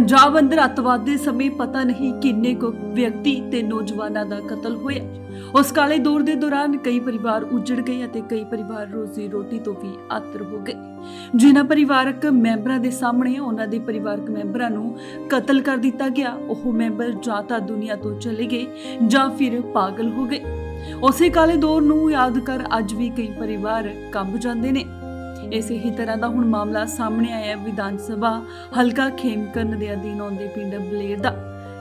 पंजाब अंदर अतवाद के समय पता नहीं किन्ने को व्यक्ति ते नौजवानों का कतल होया। उस काले दौर के दौरान कई परिवार उजड़ गए और कई परिवार रोजी रोटी तो भी आतर हो गए। जिन्हां परिवारक मैंबरां दे सामने उन्हां दे परिवारक मैंबरां नूं कतल कर दिता गया। ओह मैंबर जां तां दुनिया तो चले गए जां फिर पागल हो गए। उसे काले दौर नूं याद कर अज भी कई परिवार कंब जांदे ने। इसे ही तरह का हुण मामला सामने आया विधान सभा हलका खेमकरन दे अधीन आउंदे पिंड बलेर दा,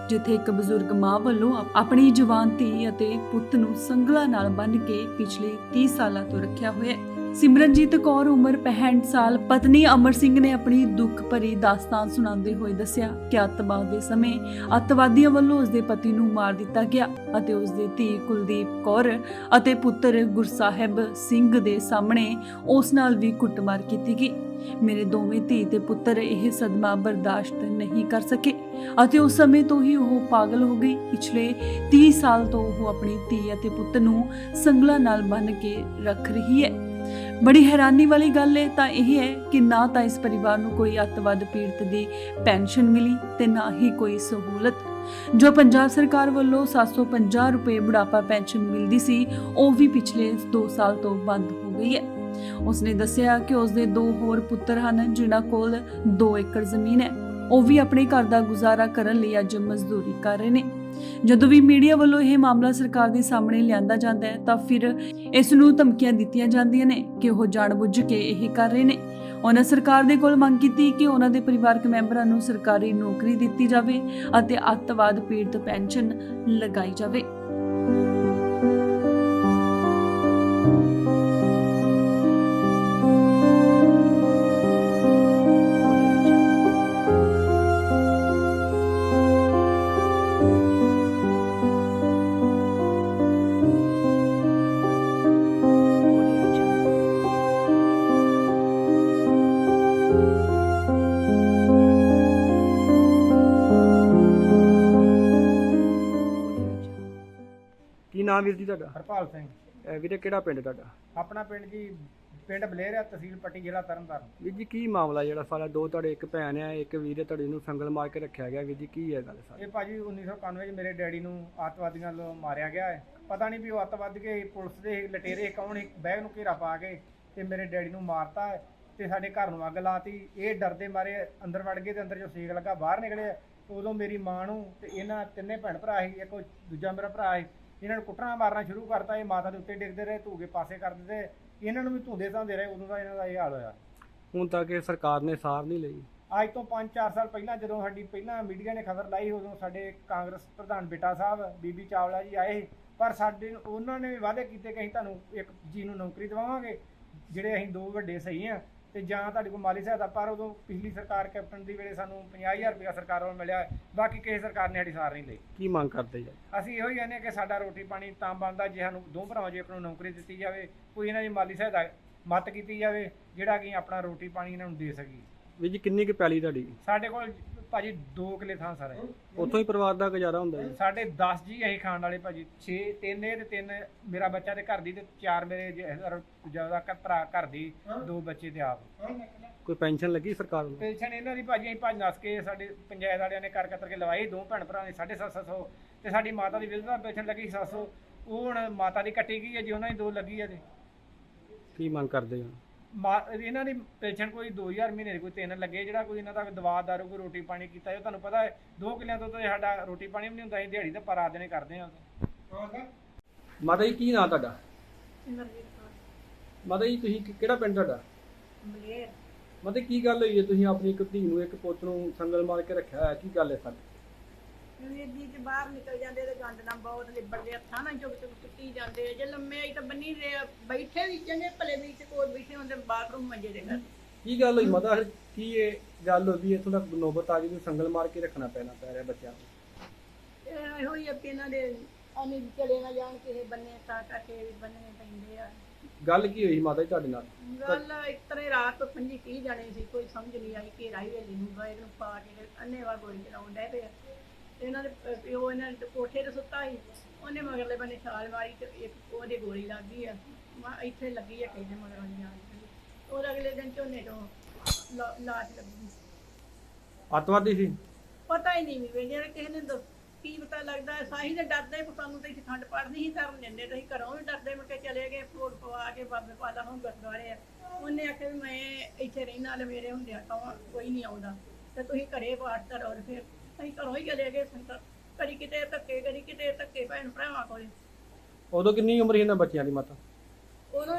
जिथे एक बजुर्ग मां वल्लों अपनी जवान धी अते पुੱਤ ਨੂੰ ਸੰਗਲਾ ਨਾਲ ਬੰਨ ਕੇ पिछले 30 साल तो रखिया होया है। सिमरनजीत कौर उम्र 65 साल पत्नी अमर सिंह ने अपनी दुख भरी दास्तान सुनाते हुए दस्सिया कि अतवाद के समय अतवादियों वालों उसके पति नूं मार दिता गया अते उसदी धी कुलदीप कौर अते पुत्र गुरसाहिब सिंह दे सामने उस नाल भी कुटमार की गई। मेरे दोवें धी ते पुत्र यह सदमा बर्दाश्त नहीं कर सके अते उस समय तो ही वह पागल हो गई। पिछले 30 साल तो वह अपनी धी अते पुत्र नूं संगला नाल बन के रख रही है। बड़ी हैरानी वाली गल है तां यह है कि ना तो इस परिवार नूं कोई अतवाद पीड़ित की पेंशन मिली ते ना ही कोई सहूलत। जो पंजाब सरकार वालों 750 रुपए बुढ़ापा पेंशन मिलती सी वह भी पिछले 2 साल तो बंद हो गई है। उसने दस्सिया कि उसके 2 होर पुत्र हैं जिन्हां कोल 2 एकड़ जमीन है। वह भी अपने घर का गुजारा करने लई अज मजदूरी कर रहे हैं। जदों भी मीडिया वालों यह मामला सरकार के सामने लिया जाता है तो फिर इस नूं धमकियां दित्तियां जांदियां ने कि वह जानबुझ के यह कर रहे हैं। उन्होंने सरकार दे कोल मंग की कि उन्हां दे परिवारक मैंबरां नूं सरकारी नौकरी दित्ती जावे अते अतवाद पीड़ित पेंशन लगाई जावे। ਕੀ ਨਾਮ ਵੀਰ ਜੀ ਤੁਹਾਡਾ? ਹਰਪਾਲ ਸਿੰਘ। ਵੀਰੇ ਕਿਹੜਾ ਪਿੰਡ ਤੁਹਾਡਾ? ਆਪਣਾ ਪਿੰਡ ਜੀ ਪਿੰਡ ਬਲੇਰ ਆ, ਤਹਿਸੀਲ ਪੱਟੀ, ਜ਼ਿਲ੍ਹਾ ਤਰਨਤਾਰਨ। ਵੀਰ ਜੀ ਕੀ ਮਾਮਲਾ ਜਿਹੜਾ ਸਾਰਾ 2 ਤੁਹਾਡੇ ਇੱਕ ਭੈਣ ਆ ਇੱਕ ਵੀਰ ਤੁਹਾਡੇ ਨੂੰ ਸੰਗਲ ਮਾਰ ਕੇ ਰੱਖਿਆ ਗਿਆ, ਵੀਰ ਜੀ ਕੀ ਹੈ ਗੱਲ ਸਾਰੀ? ਇਹ ਭਾਜੀ 1991 ਚ ਮੇਰੇ ਡੈਡੀ ਨੂੰ ਅੱਤਵਾਦੀਆਂ ਵੱਲੋਂ ਮਾਰਿਆ ਗਿਆ ਹੈ। ਪਤਾ ਨਹੀਂ ਵੀ ਉਹ ਅੱਤਵਾਦ ਕੇ ਪੁਲਿਸ ਦੇ ਲਟੇਰੇ ਕੌਣ ਇੱਕ ਬੈਗ ਨੂੰ ਘੇਰਾ ਪਾ ਕੇ ਤੇ ਮੇਰੇ ਡੈਡੀ ਨੂੰ ਮਾਰਤਾ ਹੈ ਤੇ ਸਾਡੇ ਘਰ ਨੂੰ ਅੱਗ ਲਾਤੀ। ਇਹ ਡਰਦੇ ਮਾਰੇ ਅੰਦਰ ਵੜ ਗਏ ਤੇ ਅੰਦਰ ਜੋ ਸੇਕ ਲੱਗਾ ਬਾਹਰ ਨਿਕਲੇ। ਉਦੋਂ ਮੇਰੀ ਮਾਂ ਨੂੰ ਤੇ ਇਹਨਾਂ 3 ਭੈਣ ਭਰਾ ਸੀ, ਇੱਕ ਦੂਜਾ ਮੇਰਾ ਭਰਾ ਸੀ, ਇਹਨਾਂ ਨੂੰ ਕੁੱਟਣਾ ਮਾਰਨਾ ਸ਼ੁਰੂ ਕਰਤਾ। ਇਹ ਮਾਤਾ ਦੇ ਉੱਤੇ ਡਿੱਗਦੇ ਰਹੇ, ਧੂਕੇ ਪਾਸੇ ਕਰ ਦਿੱਤੇ, ਇਹਨਾਂ ਨੂੰ ਵੀ ਧੂੰਦੇ ਸਾਂਦੇ ਰਹੇ। ਉਦੋਂ ਦਾ ਇਹਨਾਂ ਦਾ ਇਹ ਹਾਲ ਹੋਇਆ। ਹੁਣ ਤੱਕ ਇਹ ਸਰਕਾਰ ਨੇ ਸਾਰ ਨਹੀਂ ਲਈ। ਅੱਜ ਤੋਂ 5-4 ਸਾਲ ਪਹਿਲਾਂ ਜਦੋਂ ਸਾਡੀ ਪਹਿਲਾਂ ਮੀਡੀਆ ਨੇ ਖਬਰ ਲਾਈ, ਉਦੋਂ ਸਾਡੇ ਕਾਂਗਰਸ ਪ੍ਰਧਾਨ ਬੇਟਾ ਸਾਹਿਬ ਬੀਬੀ ਚਾਵਲਾ ਜੀ ਆਏ, ਪਰ ਸਾਡੇ ਉਹਨਾਂ ਨੇ ਵੀ ਵਾਅਦੇ ਕੀਤੇ ਕਿ ਅਸੀਂ ਤੁਹਾਨੂੰ ਇੱਕ ਜੀ ਨੂੰ ਨੌਕਰੀ ਦਿਵਾਵਾਂਗੇ, ਜਿਹੜੇ ਅਸੀਂ 2 ਵੱਡੇ ਸਹੀ ਆ ਤੇ ਜਾਂ ਤੁਹਾਡੇ ਕੋਲ ਮਾਲੀ ਸਹਾਇਤਾ। ਪਰ ਉਦੋਂ ਪਿਛਲੀ ਸਰਕਾਰ ਕੈਪਟਨ ਦੀ ਵੇਲੇ ਸਾਨੂੰ 50,000 ਰੁਪਇਆ ਸਰਕਾਰ ਵੱਲੋਂ ਮਿਲਿਆ, ਬਾਕੀ ਕਿਸੇ ਸਰਕਾਰ ਨੇ ਸਾਡੀ ਸਾਰ ਨਹੀਂ ਲਈ। ਕੀ ਮੰਗ ਕਰਦੇ ਜੀ? ਅਸੀਂ ਇਹੋ ਹੀ ਕਹਿੰਦੇ ਕਿ ਸਾਡਾ ਰੋਟੀ ਪਾਣੀ ਤਾਂ ਬਣਦਾ ਜੇ ਸਾਨੂੰ 2 ਭਰਾਵਾਂ ਜੇ ਇੱਕ ਨੂੰ ਨੌਕਰੀ ਦਿੱਤੀ ਜਾਵੇ, ਕੋਈ ਇਹਨਾਂ ਦੀ ਮਾਲੀ ਸਹਾਇਤਾ ਮਦਦ ਕੀਤੀ ਜਾਵੇ, ਜਿਹੜਾ ਕਿ ਆਪਣਾ ਰੋਟੀ ਪਾਣੀ ਇਹਨਾਂ ਨੂੰ ਦੇ ਸਕੀਏ। ਵੀਰ ਜੀ ਕਿੰਨੀ ਕੁ ਪੈਲੀ ਤੁਹਾਡੀ? ਸਾਡੇ ਕੋਲ ਭਾਜੀ 2 ਕਿੱਲੇ ਥਾਂ ਸਾਰਾ। ਉੱਥੋਂ ਹੀ ਪਰਿਵਾਰ ਦਾ ਗੁਜ਼ਾਰਾ ਹੁੰਦਾ ਜੀ? ਸਾਡੇ 10 ਜੀ ਅਸੀਂ ਖਾਣ ਵਾਲੇ ਭਾਜੀ, 6 3 ਇਹ ਤੇ 3 ਮੇਰਾ ਬੱਚਾ ਤੇ ਘਰ ਦੀ ਤੇ 4 ਮੇਰੇ ਜਿਆਦਾ ਭਰਾ ਘਰ ਦੀ, 2 ਬੱਚੇ ਤੇ ਆਪ। ਕੋਈ ਪੈਨਸ਼ਨ ਲੱਗੀ ਸਰਕਾਰ ਵੱਲੋਂ? ਪੈਨਸ਼ਨ ਇਹਨਾਂ ਦੀ ਭਾਜੀ ਅਸੀਂ ਭੱਜ ਨੱਸ ਕੇ ਸਾਡੇ ਪੰਚਾਇਤ ਵਾਲਿਆਂ ਨੇ ਕਰ ਕਤਰ ਕੇ ਲਵਾਈ। 2 ਭੈਣ ਭਰਾ ਨੇ 750 ਤੇ ਸਾਡੀ ਮਾਤਾ ਦੀ ਵਿਧਵਾ ਪੈਨਸ਼ਨ ਲੱਗੀ 700। ਉਹ ਹੁਣ ਮਾਤਾ ਦੀ ਕੱਟੀ ਗਈ ਹੈ ਜੀ, ਉਹਨਾਂ ਦੀ 2 ਲੱਗੀ ਹੈ। ਤੇ ਕੀ ਮੰਗ ਕਰਦੇ ਹੋ? ਇਹਨਾਂ ਦੀ ਪੈਨਸ਼ਨ ਕੋਈ 2000 ਮਹੀਨੇ ਦੀ, ਕੋਈ 3 ਲੱਗੇ, ਜਿਹੜਾ ਕੋਈ ਇਹਨਾਂ ਦਾ ਦਵਾ ਦਾਰੂ ਕੋਈ ਰੋਟੀ ਪਾਣੀ ਕੀਤਾ ਹੈ। ਤੁਹਾਨੂੰ ਪਤਾ ਹੈ 2 ਕਿੱਲਿਆਂ ਤੋਂ ਤਾਂ ਸਾਡਾ ਰੋਟੀ ਪਾਣੀ ਵੀ ਨਹੀਂ ਹੁੰਦਾ, ਅਸੀਂ ਦਿਹਾੜੀ ਤਾਂ ਪਰ ਆਦਨੇ ਕਰਦੇ ਹਾਂ। ਮਾਤਾ ਜੀ ਕੀ ਨਾਂ ਤੁਹਾਡਾ? ਸਿਮਰਜੀਤ ਕੌਰ ਮਾਤਾ ਜੀ ਤੁਸੀਂ ਕਿਹੜਾ ਪਿੰਡ ਤੁਹਾਡਾ? ਬਲੇਰ। ਮਾਤਾ ਕੀ ਗੱਲ ਹੋਈ ਹੈ ਤੁਸੀਂ ਆਪਣੀ ਇੱਕ ਧੀ ਨੂੰ ਇੱਕ ਪੁੱਤ ਨੂੰ ਸੰਗਲ ਮਾਰ ਕੇ ਰੱਖਿਆ ਹੋਇਆ, ਕੀ ਗੱਲ ਹੈ ਸਾਡੀ? ਵੀਰ ਜੀ ਚ ਬਾਹਰ ਨਿਕਲ ਜਾਂਦੇ ਤੇ ਗੰਦ ਨਾਲ ਬਹੁਤ ਲਿਬੜਦੇ, ਹੱਥਾਂ ਨਾਲ ਚੁੱਕ ਚੁੱਕ ਕੁੱਟੀ ਜਾਂਦੇ। ਜੇ ਲੰਮੇ ਆਈ ਤਾਂ ਬੰਨੀ ਦੇ ਬੈਠੇ ਵੀ ਚੰਗੇ ਭਲੇ ਵੀ ਤੇ ਕੋਲ ਬੈਠੇ ਹੁੰਦੇ ਬਾਥਰੂਮ ਮੰਜੇ ਦੇ ਘਰ। ਕੀ ਗੱਲ ਹੋਈ ਮਾਤਾ? ਕੀ ਇਹ ਗੱਲ ਹੋਈ ਇੱਥੋਂ ਤੱਕ ਨੌਬਤ ਆ ਗਈ ਵੀ ਸੰਗਲ ਮਾਰ ਕੇ ਰੱਖਣਾ ਪੈ ਰਿਹਾ ਬੱਚਿਆਂ ਨੂੰ? ਇਹੋ ਹੀ ਆ ਕਿ ਇਹਨਾਂ ਦੇ ਆਨੇ ਚਲੇ ਨਾ ਜਾਣ ਕਿਸੇ ਬੰਨੇ, ਤਾਂ ਕਰਕੇ ਵੀ ਬੰਨੇ ਪੈਂਦੇ ਆ। ਗੱਲ ਕੀ ਹੋਈ ਮਾਤਾ ਜੀ ਤੁਹਾਡੇ ਨਾਲ? ਗੱਲ ਇੱਕ ਤਰ੍ਹਾਂ ਰਾਤ ਤੋਂ 25-30 ਜਾਣੇ ਸੀ, ਕੋਈ ਸਮਝ ਨਹੀਂ ਆਈ। ਘੇਰਾ ਹੀ ਵੇਲੀ ਨੂੰ ਗਏ ਨੂੰ ਪਾ ਕੇ ਅੰਨੇਵਾਹ ਗੋਲੀ ਚਲਾਉਣ ਡੈ ਪਏ। ਇਹਨਾਂ ਦੇ ਪਿਓ ਇਹਨਾਂ ਨੇ ਕੋਠੇ ਤੇ ਸੁੱਤਾ ਸੀ, ਉਹਨੇ ਮਗਰਲੇ ਬੰਨੇ ਛਾਲ ਮਾਰੀ ਤੇ ਇੱਕ ਉਹਦੇ ਗੋਲੀ ਲੱਗ ਗਈ ਆ। ਇੱਥੇ ਲੱਗੀ ਆ ਕਿਸੇ ਮਗਰ ਵਾਲੀ ਜਾਣ। ਉਹ ਅਗਲੇ ਦਿਨ ਝੋਨੇ ਤੋਂ ਲਾਸ਼ ਲੱਗੀ। ਅੱਤਵਾਦੀ ਸੀ? ਪਤਾ ਹੀ ਨਹੀਂ ਵੀ ਜਿਹੜੇ ਕਿਸੇ ਨੇ ਕੀ ਪਤਾ ਲੱਗਦਾ ਹੈ। ਸਾਹੀ ਦੇ ਡਰਦੇ ਸਾਨੂੰ ਤੇ ਖੰਡ ਪਾਠ ਨਹੀਂ ਕਰਨ ਦਿੰਦੇ, ਤੇ ਅਸੀਂ ਘਰੋਂ ਵੀ ਡਰਦੇ ਮੁੜ ਕੇ ਚਲੇ ਗਏ ਫੋੜ ਪਵਾ ਕੇ ਬਾਬੇ ਪਾਲਾ ਹੁਣ ਗੁਰਦੁਆਰੇ ਆ। ਉਹਨੇ ਆਖਿਆ ਵੀ ਮੈਂ ਇੱਥੇ ਰਹਿਣਾ ਤੇ ਮੇਰੇ ਹੁੰਦਿਆਂ ਕੋਈ ਨਹੀਂ ਆਉਂਦਾ ਤੇ ਤੁਸੀਂ ਘਰੇ ਪਾਠ ਕਰੋ। ਫਿਰ ਅਸੀਂ ਘਰੋਂ ਹੀ ਚਲੇ ਗਏ ਸੰਗਤ, ਕਦੀ ਕਿਤੇ ਧੱਕੇ ਭੈਣ ਭਰਾਵਾਂ ਕੋਲੇ। ਉਦੋਂ ਕਿੰਨੀ ਉਮਰ ਸੀ ਇਹਨਾਂ ਬੱਚਿਆਂ ਦੀ ਮਾਤਾ? ਉਦੋਂ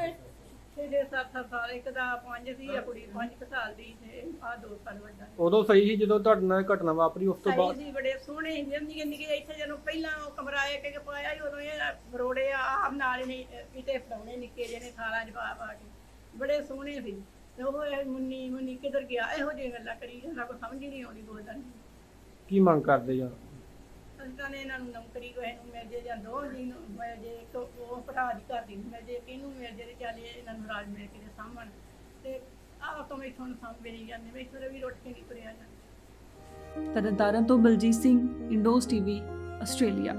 6-7 ਸਾਲ, ਇੱਕ ਦਾ 5 ਸੀ, ਆ ਕੁੜੀ 5 ਸਾਲ ਦੀ ਤੇ ਆ 2 ਸਾਲ ਵੱਡਾ। ਉਦੋਂ ਸਹੀ ਸੀ ਜਦੋਂ ਤੁਹਾਡੇ ਨਾਲ ਇਹ ਘਟਨਾ ਵਾਪਰੀ? ਉਸ ਤੋਂ ਸਹੀ ਬਾਅਦ ਸੀ, ਬੜੇ ਸੋਹਣੇ ਨਿੱਕੇ ਨਿੱਕੇ ਇੱਥੇ ਜਦੋਂ ਪਹਿਲਾਂ ਉਹ ਕਮਰਾ ਇੱਕ ਪਾਇਆ ਸੀ, ਉਦੋਂ ਇਹ ਬਰੋੜੇ ਆਪ ਨਾਲ ਹੀ ਕਿਤੇ ਫੜਾਉਣੇ ਨਿੱਕੇ ਜਿਹੇ ਥਾਲਾਂ 'ਚ ਪਾ ਕੇ, ਬੜੇ ਸੋਹਣੇ ਸੀ। ਤੇ ਉਹ ਇਹ ਮੁੰਨੀ ਕਿੱਧਰ ਗਿਆ, ਇਹੋ ਜਿਹੀਆਂ ਗੱਲਾਂ ਕਰੀ ਜਾਂਦਾ, ਕੋਈ ਸਮਝ ਹੀ ਨਹੀਂ ਆਉਂਦੀ ਬੋਲਦਾ ਨਹੀਂ। ਕੀ ਮੰਗ ਕਰਦੇ ਜਾਂ ਸੰਤਾਂ ਨੇ ਇਹਨਾਂ ਨੂੰ ਨੌਕਰੀ ਕਿਸੇ ਨੂੰ ਮਿਲ ਜੇ ਜਾਂ ਦੋ ਜੀ ਨੂੰ ਮਿਲ ਜੇ, ਇੱਕ ਉਹ ਭਰਾ ਦੀ ਘਰ ਦੀ ਨੂੰ ਮਿਲ ਜੇ, ਕਿਹਨੂੰ ਮਿਲ ਜੇ ਤੇ ਚੱਲ ਇਹਨਾਂ ਨੂੰ ਰਾਜ ਮਿਲ ਕੇ ਤੇ ਸਾਂਭਣ। ਤੇ ਆਹ ਤੋਂ ਮੈਥੋਂ ਸਾਂਭੇ ਨਹੀਂ ਜਾਂਦੇ, ਮੈਥੋਂ ਵੀ ਰੁੱਟ ਕੇ ਨਹੀਂ ਤੁਰਿਆ ਜਾਂਦਾ। ਤਰਨਤਾਰਨ ਤੋਂ ਬਲਜੀਤ ਸਿੰਘ, ਇੰਡੋਸ ਟੀਵੀ, ਆਸਟ੍ਰੇਲੀਆ।